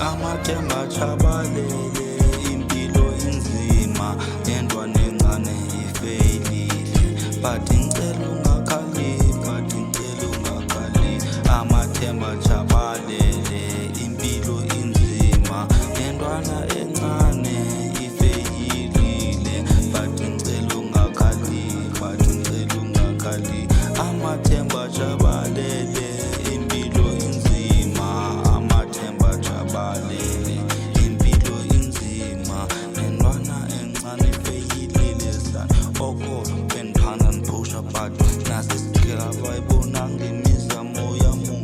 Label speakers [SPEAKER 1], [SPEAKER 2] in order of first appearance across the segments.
[SPEAKER 1] Amathemba achabalele, impilo inzima, nentwana encane ifeyilile. But ngicela ungakhali, amathemba achabalele, impilo inzima, nentwana encane ifeyilile. But ngicela ungakhali, amathemba achabalele, impilo inzima, amathemba achabalele, impilo inzima, nentwana encane ifeyilile. Son oko bengiphanda ngiphusha but nasesikela bayibona ngemizamo yami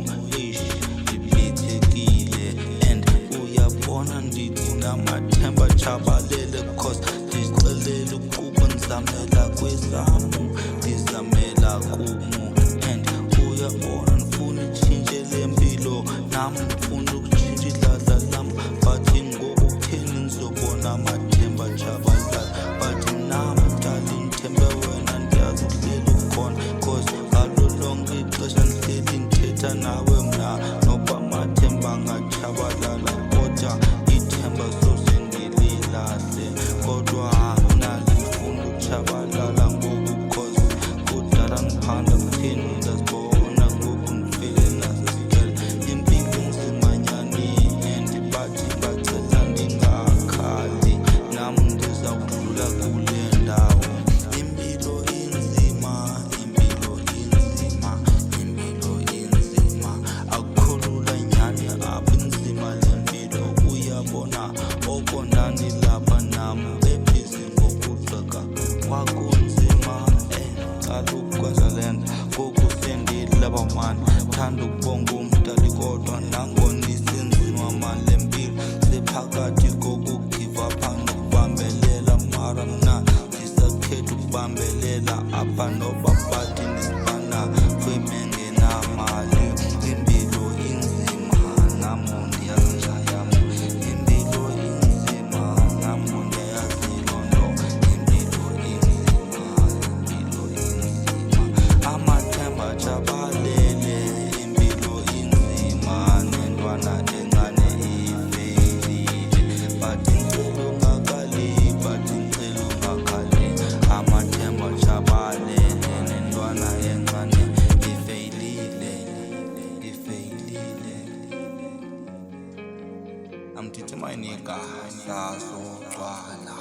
[SPEAKER 1] iphithekile. And uyabona ndithi namathemba achabalele cause ndizicelele ukuba ngizamela kwezami, ngizamela kumo. And uyabona ndifuna itshintshe le mpilo nami ndifuna ukutshintsha idladla lami. But ngokutheni ngizobona amathemba achabalala? But nami mdali ngithembe wena, ndiyazi uhleli ukhona cause ngalo lonke ixesha ndihleli ngithetha nawe mna. Noba amathemba angachabalala kodwa ithemba soze ngililahle. Kodwa mnali ngifuna ukuchabalala ngoku cause kudala ngiphanda kutheni ndazibona ngoku ngifile nasesikele. Impilo inzimanyani and bathi bacela ndingakhali, nami ndizawudlula kule ndawo. Impilo inzima, impilo inzima, impilo inzima, akukho lula nyhani apha inzima le mpilo. Uyabona oko ndandilapha nami bebhizi ngokugxeka kwakunzima. Cala ukwenza le nto ngoku sendilapha mani, thanda ukubonga umdali kodwa nangona isinzima mani le mpilo. Sephakathi kokugive-upha nokubambelela mara mna ndisakhetha ukubambelela apha noba bathi ndisibana kwemengenamali. Impilo inzima namo ndiyazi yam, impilo inzima namo ndiyazi loo nto. Impilo inzima, impilo inzima, amathemba achabalele, impilo inzima, nentwana encane ifeyilile. But ngicela ungakhali, amathemba achabalele, nentwana encane ifeyilile. Amthithi mayinika sazogcwala.